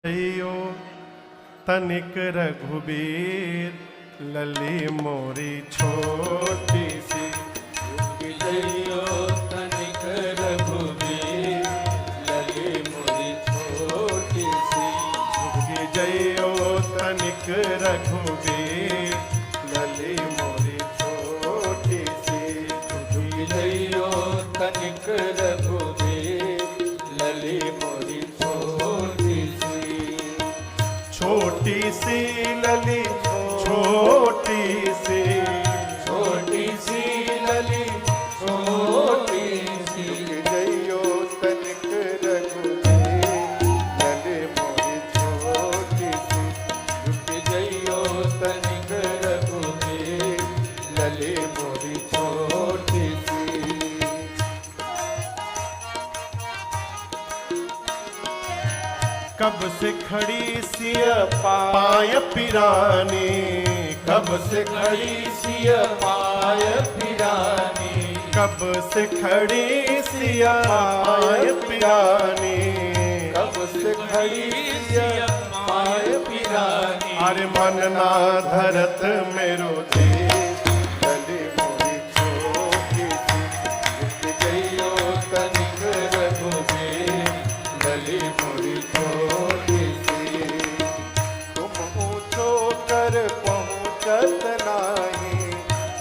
जइयो तनिक रघुबीर लली मोरी छोटी सी। जइयो तनिक रघुबीर लली मोरी छोटी सी। जइयो तनिक रघुबीर लली मोरी छोटी सी। जइयो तनिक रघुबीर लली मोरी छोटी सी। छोटी सी लली छोटी सी। छोटी सी लली छोटी सी। जइयो तनिक रघुबीर लली मोरी छोटी सी। जइयो तनिक रघुबीर लली मोरी छोटी सी। कब से खड़ी सिया पाय पिरानी। कब से खड़ी सिया पाय पिरानी। कब से खड़ी सिया पाय पिरानी। कब से खड़ी सिया पाय पिरानी। अरे मन ना धरत मेरो देश लली मोरी छोटी सी। जइयो तनिक रघुबीर लली मोरी छोटी सी। तुम ऊंचो कर पहुँचत नाही।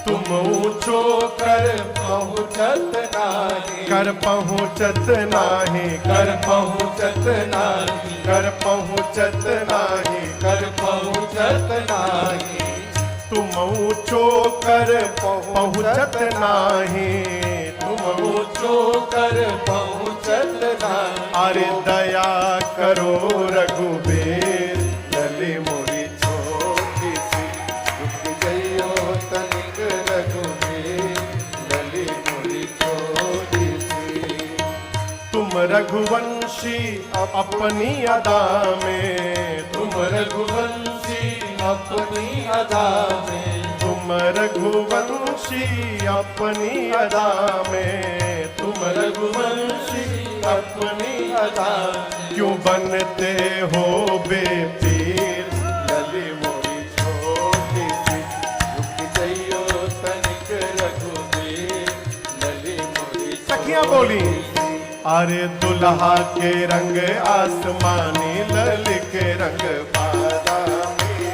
तुम ऊंचो कर पहुँचत नाही। कर पहुँचत नाही। कर पहुँचत नाही। कर पहुँचत नाही। कर पहुँचत नाही। तुम ऊंचो कर पहुँचत नाही। तुम ऊंचो कर पहुँचत नाही। अरे दया करो रघुबीर लली मोरी छोटी सी। जइयो तनिक रघुबीर लली मोरी छोटी सी। तुम रघुवंशी अपनी अदा में। तुम रघुवंशी अपनी अदा में। तुम रघुवंशी अपनी अदा में। तुम रघुवंशी अपनी अदा में। क्यों बनते हो बेपीर लली मोरी छोटी सी। जइयो तनिक रघुबीर लली मोरी सखियां बोली अरे दुल्हा के रंग आसमानी लल के रंग बादामी।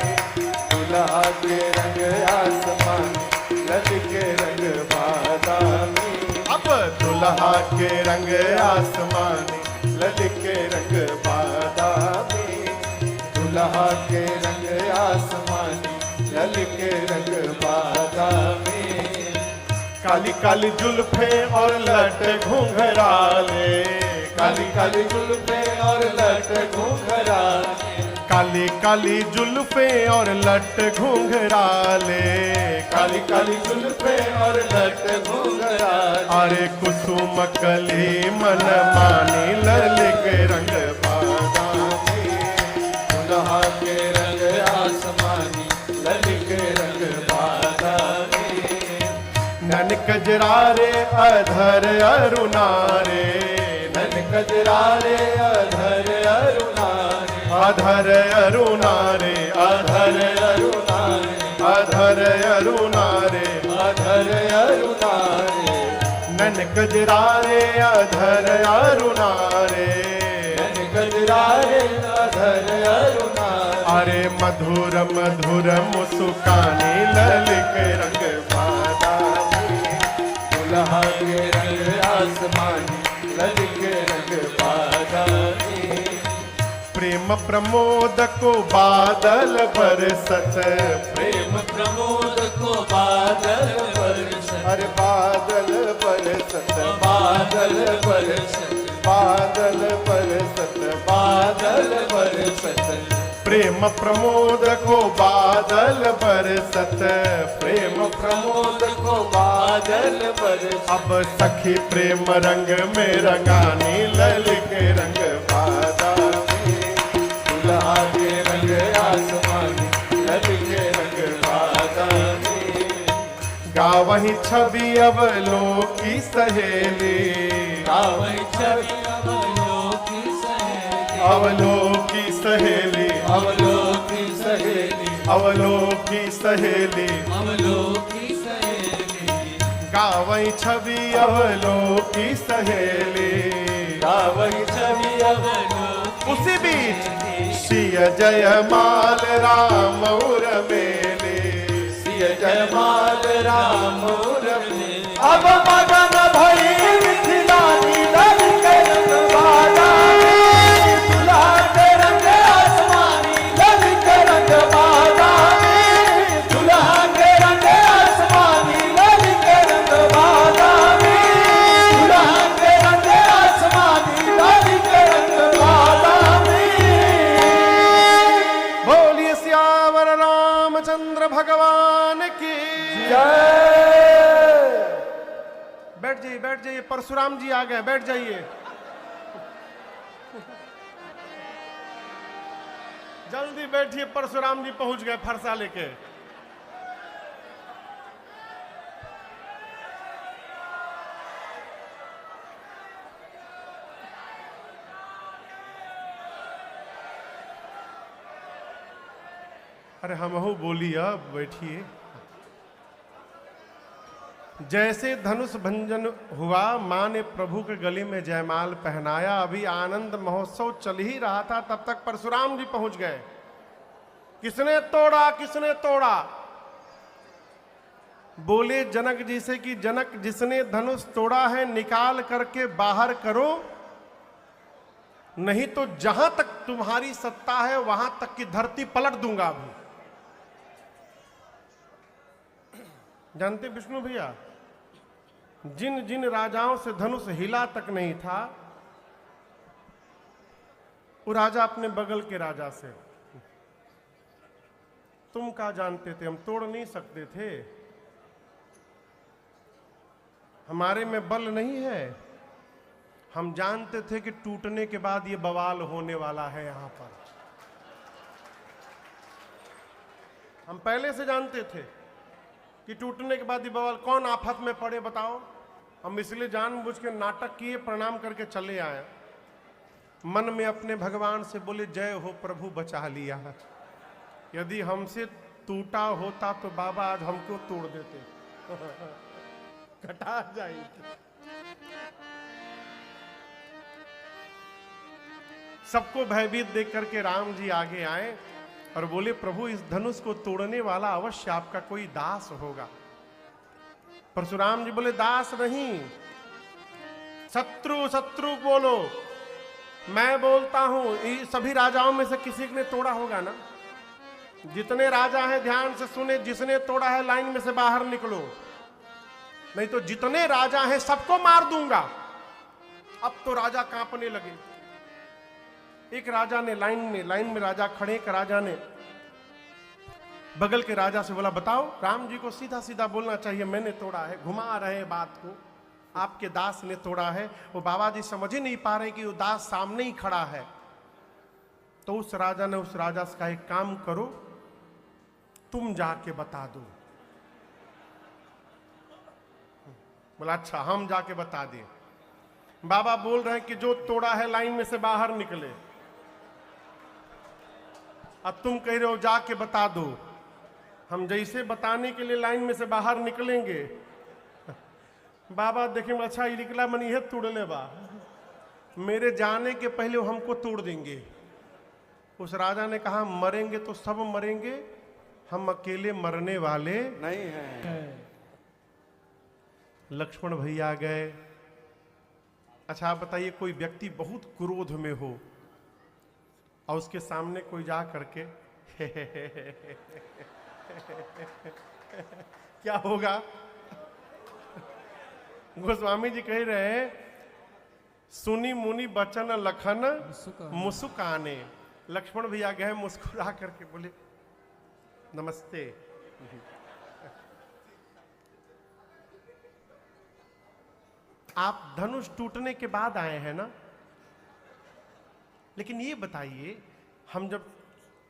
दुल्हा के रंग आसमानी लल के रंग बादामी। अब दुल्हा के रंग आसमानी लल के रंग बादामी। दुल्हा के रंग आसमानी लल के रंग बादामी। काली काली जुल्फे और लट घुंघराले। काली काली जुल्फे और लट घुंघराले। काली काली जुल्फे और लट घुंघराले। काली काली जुल्फे और लट घुंघराले। अरे कुसुम कली मन मानी लल के रंग बादामी। दुल्हा के रंग आसमानी लल के रंग बादामी। नन कजरारे अधर अरुणारे। नन कजरारे अधर अरुणारे। अधर अरुणारे। अधर अरुणारे। अधर अरुणारे। अधर अरुणारे। नन कजरारे अधर अरुणारे। नन कजरारे अधर अरुणारे। अरे मधुर मधुर मुस्कानी लल के रंग बादामी। दुल्हा के रंग आसमानी लल के रंग बादामी। प्रेम प्रमोद को बादल बरसत। प्रेम प्रमोद को बादल बरसत। अरे बादल बरसत। बादल बरसत। बादल बरसत। बादल बरसत। प्रेम प्रमोद को बादल बरसत। प्रेम प्रमोद को बादल बरसत। अब सखी प्रेम रंग में रंगानी लल के रंग बादामी। दुल्हा के रंग आसमानी लल के रंग बादामी। गावही छवि अवलोकी सहेली। गावही छवि अवलोकी सहेली। अवलोकी सहेली, अवलोकी सहेली, अवलोकी सहेली, अवलोकी सहेली, गावई छवि अवलोकी सहेली। गावई छवि अवलोकी उसी बीच सिय जयमाल राम उर मेले, सिय जयमाल राम रमे। अब मगन भई मिथिलानी ललित रंगवाला, दुल्हा के रंग आसमानी ललित रंग बाला, दुल्हा के रंग आसमानी ललित रंग बाला, दुल्हा के रंग आसमानी ललित रंग बाला। बोलिए सियावर रामचंद्र भगवान की जय। बैठ जाइए, बैठ जाइए, परशुराम जी आ गए, बैठ जाइए। जल्दी बैठिए, परशुराम जी पहुंच गए फरसा लेके। अरे हमहू बोलिए, अब बैठिए। जैसे धनुष भंजन हुआ, मां ने प्रभु के गले में जयमाल पहनाया। अभी आनंद महोत्सव चल ही रहा था, तब तक परशुराम जी पहुंच गए। किसने तोड़ा, किसने तोड़ा? बोले जनक जी से कि जनक, जिसने धनुष तोड़ा है निकाल करके बाहर करो, नहीं तो जहां तक तुम्हारी सत्ता है वहां तक की धरती पलट दूंगा। अभी जानते विष्णु भैया, जिन जिन राजाओं से धनुष हिला तक नहीं था, वो राजा अपने बगल के राजा से, तुम क्या जानते थे, हम तोड़ नहीं सकते थे, हमारे में बल नहीं है। हम जानते थे कि टूटने के बाद ये बवाल होने वाला है यहां पर, हम पहले से जानते थे कि टूटने के बाद ये बवाल, कौन आफत में पड़े बताओ। हम इसलिए जानबूझ के नाटक किए, प्रणाम करके चले आए। मन में अपने भगवान से बोले, जय हो प्रभु, बचा लिया। यदि हमसे टूटा होता तो बाबा आज हमको तोड़ देते, कटा जाएगी। सबको भयभीत देख करके राम जी आगे आए और बोले, प्रभु इस धनुष को तोड़ने वाला अवश्य आपका कोई दास होगा। परशुराम जी बोले, दास नहीं, शत्रु, शत्रु बोलो। मैं बोलता हूं, सभी राजाओं में से किसी ने तोड़ा होगा ना? जितने राजा हैं ध्यान से सुने, जिसने तोड़ा है लाइन में से बाहर निकलो, नहीं तो जितने राजा हैं सबको मार दूंगा। अब तो राजा कांपने लगे। एक राजा ने लाइन में राजा खड़े, एक राजा ने बगल के राजा से बोला, बताओ, राम जी को सीधा सीधा बोलना चाहिए, मैंने तोड़ा है, घुमा रहे बात को, आपके दास ने तोड़ा है। वो बाबा जी समझ ही नहीं पा रहे कि वो दास सामने ही खड़ा है। तो उस राजा ने उस राजा से कहा, एक काम करो, तुम जाके बता दो। बोला, अच्छा हम जाके बता दें। बाबा बोल रहे हैं कि जो तोड़ा है लाइन में से बाहर निकले, अब तुम कह रहे हो जाके बता दो। हम जैसे बताने के लिए लाइन में से बाहर निकलेंगे, बाबा देखेंगे, अच्छा ये निकला, मन यह तोड़ ले बा, मेरे जाने के पहले वो हमको तोड़ देंगे। उस राजा ने कहा, मरेंगे तो सब मरेंगे, हम अकेले मरने वाले नहीं है। लक्ष्मण भैया गए। अच्छा आप बताइए, कोई व्यक्ति बहुत क्रोध में हो और उसके सामने कोई जा करके क्या होगा? गोस्वामी जी कह रहे हैं, सुनी मुनि बचन लखन मुस्काने। लक्ष्मण भैया गए, मुस्कुरा करके बोले, नमस्ते। आप धनुष टूटने के बाद आए हैं ना, लेकिन ये बताइए, हम जब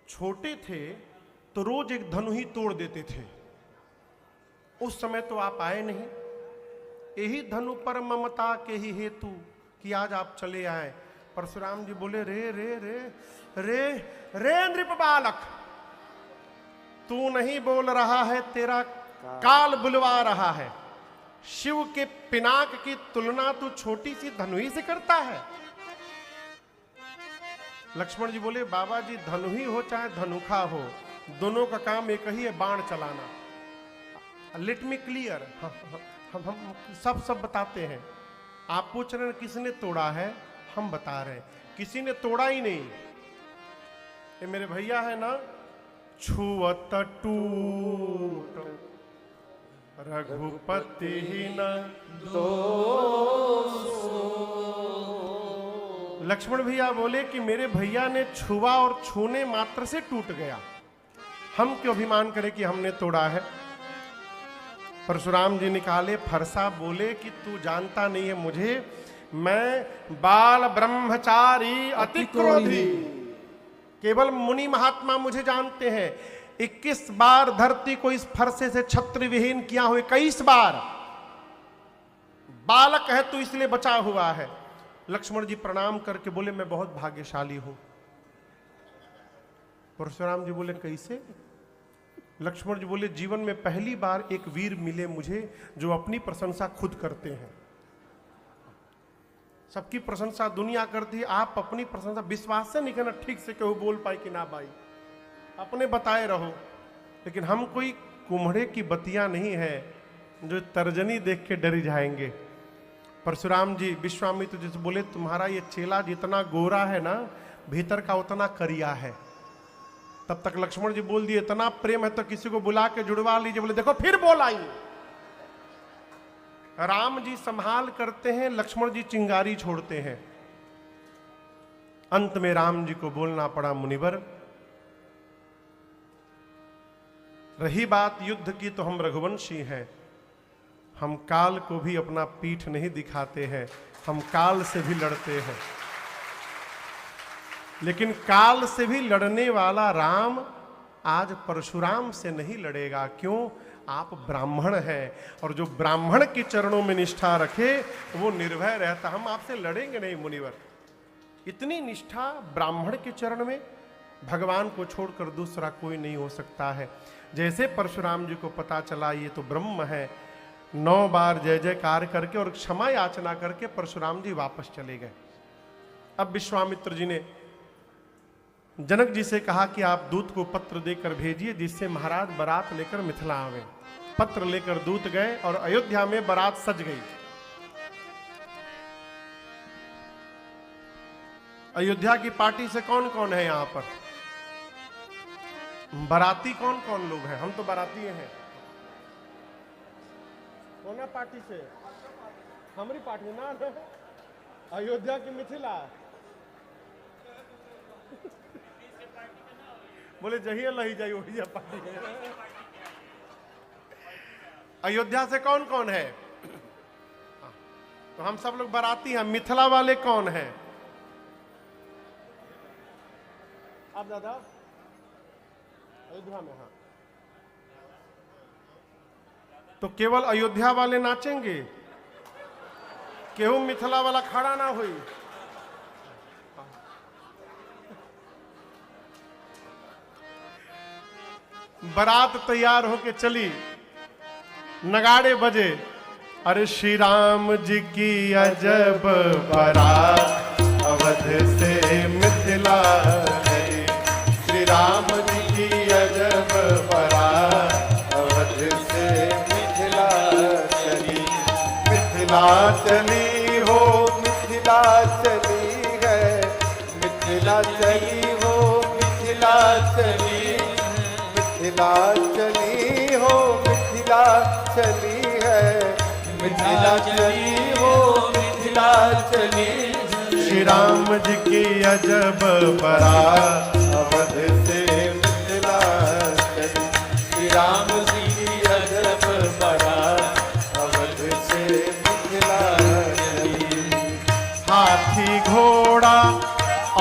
छोटे थे तो रोज एक धनु ही तोड़ देते थे, उस समय तो आप आए नहीं। यही धनु पर ममता के ही हेतु कि आज आप चले आए, परशुराम जी बोले, रे रे रे रे रे नृप बालक, तू नहीं बोल रहा है, तेरा काल बुलवा रहा है। शिव के पिनाक की तुलना तू छोटी सी धनुही से करता है। लक्ष्मण जी बोले, बाबा जी धनुही हो चाहे धनुखा हो, दोनों का काम एक ही है, बाण चलाना। लेट मी क्लियर, हम सब बताते हैं। आप पूछ रहे हैं किसने तोड़ा है, हम बता रहे हैं किसी ने तोड़ा ही नहीं। ये मेरे भैया है ना, छुअत टूट रघुपति न लक्ष्मण भैया बोले कि मेरे भैया ने छुआ और छूने मात्र से टूट गया, हम क्यों अभिमान करें कि हमने तोड़ा है। परशुराम जी निकाले फरसा, बोले कि तू जानता नहीं है मुझे, मैं बाल ब्रह्मचारी अति क्रोधी, केवल मुनि महात्मा मुझे जानते हैं। 21 बार धरती को इस फरसे से छत्र विहीन किया हुए, 21 बार। बालक है तू इसलिए बचा हुआ है। लक्ष्मण जी प्रणाम करके बोले, मैं बहुत भाग्यशाली हूं। परशुराम जी बोले, कैसे? लक्ष्मण जी बोले, जीवन में पहली बार एक वीर मिले मुझे जो अपनी प्रशंसा खुद करते हैं। सबकी प्रशंसा दुनिया करती है, आप अपनी प्रशंसा विश्वास से नहीं करना ठीक से केहू बोल पाए कि ना भाई, अपने बताए रहो। लेकिन हम कोई कुम्हड़े की बतिया नहीं है जो तर्जनी देख के डरी जाएंगे। परशुराम जी विश्वामित्र जी से बोले, तुम्हारा ये चेला जितना गोरा है ना, भीतर का उतना करिया है। तब तक लक्ष्मण जी बोल दिए, इतना प्रेम है तो किसी को बुला के जुड़वा लीजिए। बोले, देखो फिर बोल आई। राम जी संभाल करते हैं, लक्ष्मण जी चिंगारी छोड़ते हैं। अंत में राम जी को बोलना पड़ा, मुनिवर रही बात युद्ध की तो हम रघुवंशी हैं, हम काल को भी अपना पीठ नहीं दिखाते हैं, हम काल से भी लड़ते हैं। लेकिन काल से भी लड़ने वाला राम आज परशुराम से नहीं लड़ेगा। क्यों? आप ब्राह्मण हैं, और जो ब्राह्मण के चरणों में निष्ठा रखे वो निर्भय रहता। हम आपसे लड़ेंगे नहीं मुनिवर। इतनी निष्ठा ब्राह्मण के चरण में, भगवान को छोड़कर दूसरा कोई नहीं हो सकता है। जैसे परशुराम जी को पता चला ये तो ब्रह्म है, 9 बार जय जयकार करके और क्षमा याचना करके परशुराम जी वापस चले गए। अब विश्वामित्र जी ने जनक जी से कहा कि आप दूत को पत्र देकर भेजिए जिससे महाराज बारात लेकर मिथिला आवे। पत्र लेकर दूत गए और अयोध्या में बारात सज गई। अयोध्या की पार्टी से कौन कौन है यहां पर? बाराती कौन कौन लोग हैं? हम तो बाराती हैं। कौन है पार्टी से? हमारी पार्टी ना, अयोध्या की मिथिला। बोले जहिया लही जाई वही पार्टी है। अयोध्या से कौन कौन है? तो हम सब लोग बाराती हैं। मिथिला वाले कौन हैं? आप दादा अयोध्या में? हाँ, तो केवल अयोध्या वाले नाचेंगे, केहू मिथिला वाला खड़ा ना हुई। बारात तैयार होके चली, नगाड़े बजे, अरे श्री राम जी की अजब बारात अवध से मिथिला गई। श्री राम जी की अजब बारात अवध से मिथिला चली। मिथिला चली हो, मिथिला चली है, मिथिला चली हो, मिथिला चली, मिथिला चली हो, मिथिला चली है, मिथिला चली हो, मिथिला चली। श्री राम जी की अजब बारात अवध से मिथिला चली। श्री राम जी की अजब बारात अवध से मिथिला चली। हाथी घोड़ा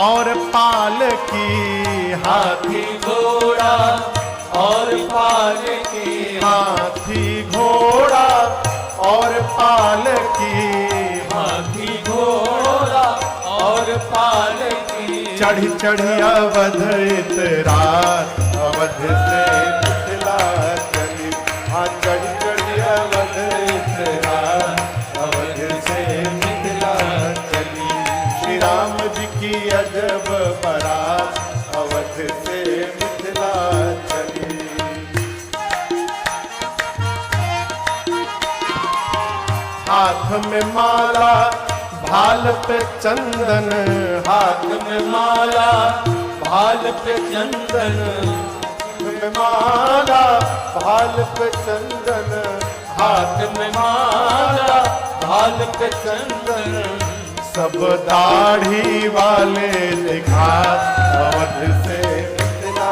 और पालकी, हाथी घोड़ा और पालकी, हाथी घोड़ा और पालकी, हाथी घोड़ा और पाल की। चढ़ी चढ़ी अवध इतरात, अवध से मिथिला चली। हाँ चढ़ी चढ़ी अवध इतरात, अवध से मिथिला चली। श्री राम जी की अजब बारात, अवध से मिथिला चली। हाथ में माला भाल पे चंदन, हाथ में माला भाल पे चंदन, में माला भाल पे चंदन, हाथ में माला भाल पे चंदन। सब दाढ़ी वाले दिखा, अवध से मिथिला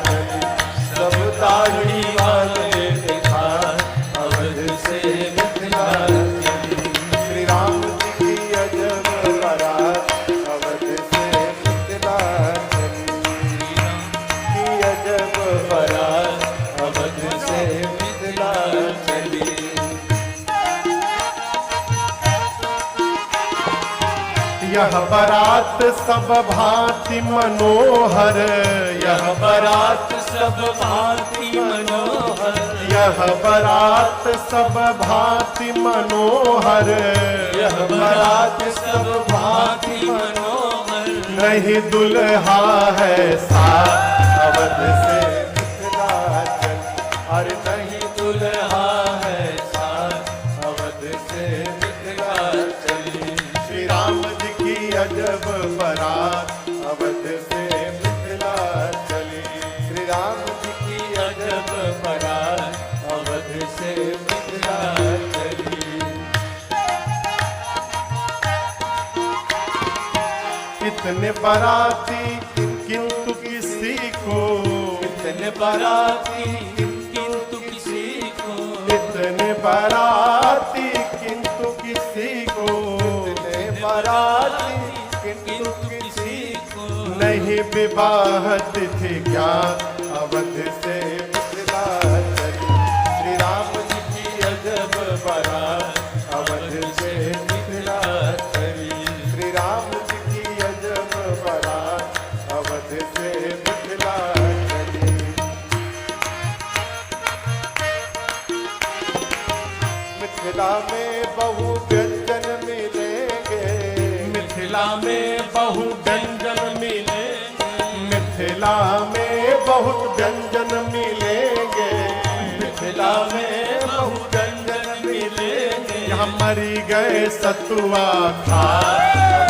चली। सब दाढ़ी वाले दिखा, अवध से मिथिला चली। श्री राम जी की अजब बारात, अवध से मिथिला चली। की अजब बारात, अवध से मिथिला चली। यह बारात सब भांति मनोहर, यह बारात सब भांति मनोहर, यह बारात सब भांति मनोहर। यह बारात सब भांति मनोहर। नहीं दुल्हा है साथ, अवध से मिथिला चली। अरे नहीं दुल्हा है साथ, अवध से मिथिला चली। श्री राम जी की अजब बारात, अवध से मिथिला चली। श्री राम जी की अजब बारात, अवध से मिथिला चली। कितने बाराती किंतु किसी को, इतने बाराती किंतु किसी को, इतने बाराती किंतु किसी को, इतने बाराती किंतु किसी को। नहीं विवाह तिथि क्या, अवध से मिथिला चली। श्री राम जी की अजब बारात, अवध से मिथिला चली। श्री राम जी की अजब बारात, अवध से मिथिला चली। मिथिला में बहु व्यंजन मिलेंगे, मिथिला में बहु व्यंजन मिलेंगे, मिथिला में बहुत व्यंजन मिलेंगे, मिथिला में बहु व्यंजन मिलेंगे। यहाँ मरी गए सतुआ खा,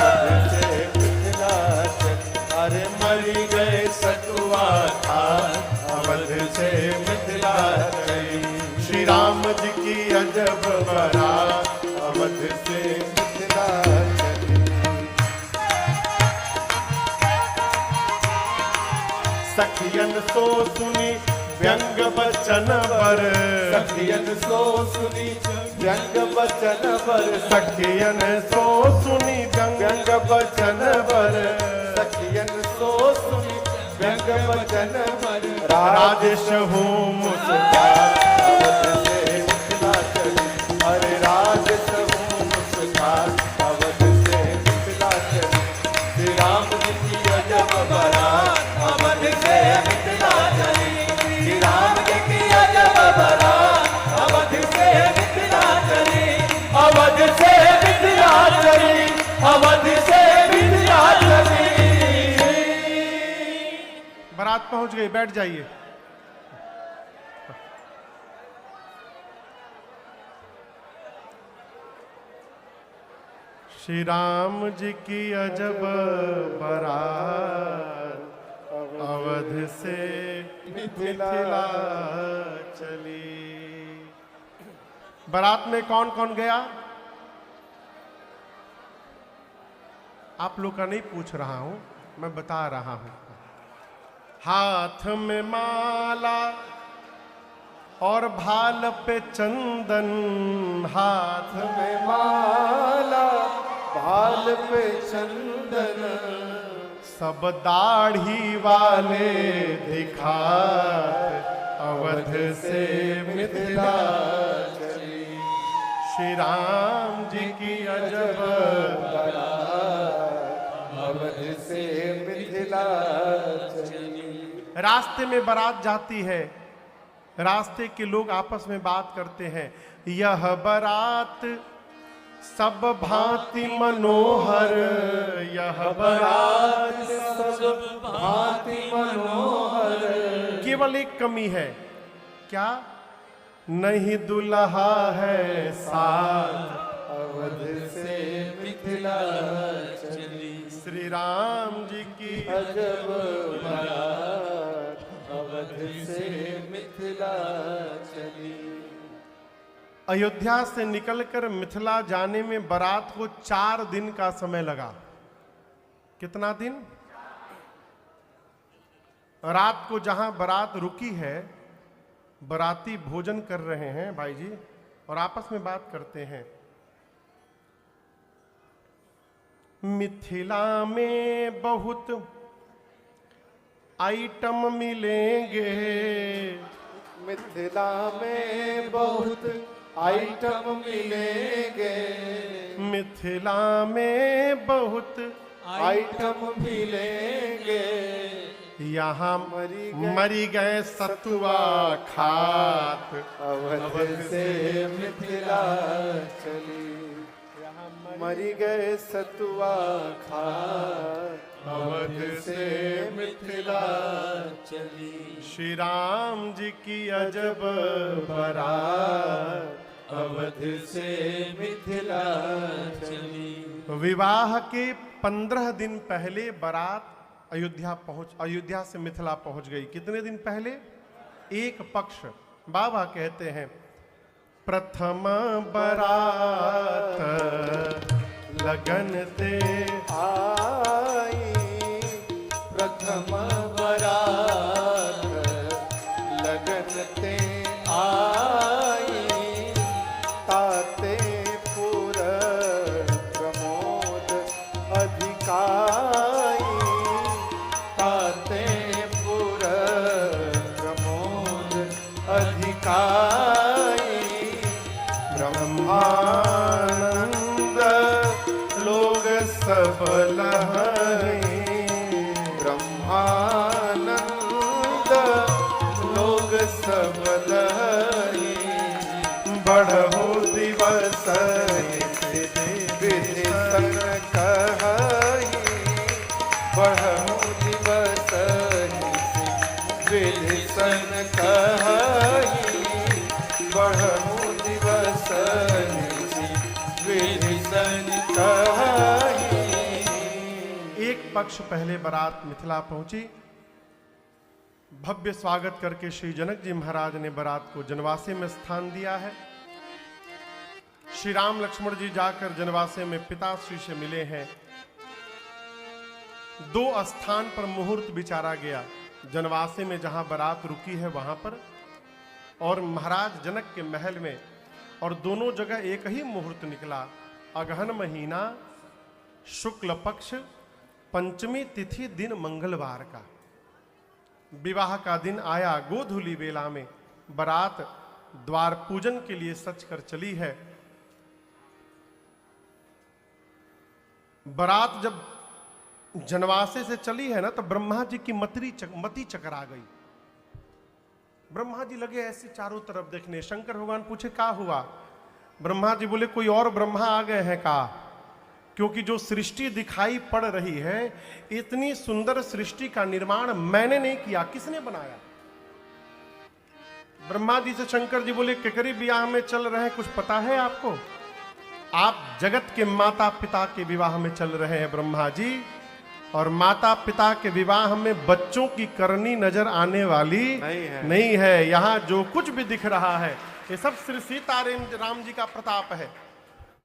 अवध से मिथिला चली। अरे मरी गए सतुआ खा, अवध से मिथिला चली। श्री राम जी की अजब बारात, अवध से मिथिला चली। सखियन सो सुनी व्यंग बचन बर, सखियन सो सुनी व्यंग बचन बर, सखियन सो सुनी व्यंग बचन बर। सखियन सो सुनी व्यंग बचन बर। राजेश हूँ मुस्कान, अवध से मिथिला चली। अरे राजेश हूँ मुस्कान, अवध से मिथिला चली। श्री राम जी की अजब बारात, अवध से मिथिला चली। श्री राम जी की अजब बारात, अवध से मिथिला चली। अवध से मिथिला चली, अवध से मिथिला चली। बारात पहुंच गई, बैठ जाइए। श्री राम जी की अजब बारात, अवध से मिथिला चली। बारात में कौन कौन गया? आप लोग का नहीं पूछ रहा हूं, मैं बता रहा हूं। हाथ में माला और भाल पे चंदन, हाथ में माला भाल पे चंदन, सब दाढ़ी वाले दिखात, अवध से मिथिला चली। श्री राम जी की अजब रास्ते में बारात जाती है, रास्ते के लोग आपस में बात करते हैं, यह बारात सब भांति मनोहर, यह बारात सब भांति मनोहर। केवल एक कमी है, क्या? नहीं दुल्हा है साथ, अवध से मिथिला चली, श्री राम जी की अजब बारात, अवध से मिथिला चली। अयोध्या से निकलकर मिथिला जाने में बारात को 4 दिन का समय लगा। कितना दिन? रात को जहां बारात रुकी है, बाराती भोजन कर रहे हैं भाई जी, और आपस में बात करते हैं। मिथिला में बहुत आइटम मिलेंगे, मिथिला में बहुत आइटम मिलेंगे, मिथिला में बहुत आइटम मिलेंगे। यहाँ मरी गए सतुआ खात, अवध से मिथिला चली, मरी गए सतुआ खात, अवध से मिथिला चली। श्री राम जी की अजब बारात, अवध से मिथिला चली। विवाह के 15 दिन पहले बारात अयोध्या से मिथिला पहुंच गई। कितने दिन पहले? एक पक्ष। बाबा कहते हैं, प्रथम बारात लगन ते आई, प्रथम बारात लगन ते आई, ताते पुर प्रमोद अधिकाई, ताते पुर प्रमोद अधिकाई। ब्रह्मानंद लोग सब लहरे, ब्रह्मानंद लोग सब लहरे, बढ़ो दिवस विधि सन कहई, बढ़ो दिवस विधि सन कहई, बढ़ो दिवस विधि सन कहई। एक पक्ष पहले बारात मिथिला पहुंची। भव्य स्वागत करके श्री जनक जी महाराज ने बारात को जनवासे में स्थान दिया है। श्री राम लक्ष्मण जी जाकर जनवासे में पिताश्री से मिले हैं। 2 स्थान पर मुहूर्त विचारा गया, जनवासे में जहां बारात रुकी है वहां पर, और महाराज जनक के महल में, और दोनों जगह एक ही मुहूर्त निकला। अगहन महीना शुक्ल पक्ष पंचमी तिथि दिन मंगलवार का विवाह का दिन आया। गोधूली बेला में बारात द्वार पूजन के लिए सच कर चली है। बारात जब जनवासे से चली है ना, तो ब्रह्मा जी की मति चकरा गई। ब्रह्मा जी लगे ऐसे चारों तरफ देखने। शंकर भगवान पूछे क्या हुआ? ब्रह्मा जी बोले कोई और ब्रह्मा आ गए हैं का? क्योंकि जो सृष्टि दिखाई पड़ रही है, इतनी सुंदर सृष्टि का निर्माण मैंने नहीं किया, किसने बनाया? ब्रह्मा जी से शंकर जी बोले केकरी विवाह में चल रहे हैं, कुछ पता है आपको? आप जगत के माता पिता के विवाह में चल रहे हैं ब्रह्मा जी, और माता पिता के विवाह में बच्चों की करनी नजर आने वाली नहीं है। यहाँ जो कुछ भी दिख रहा है ये सब श्री सीता राम जी का प्रताप है।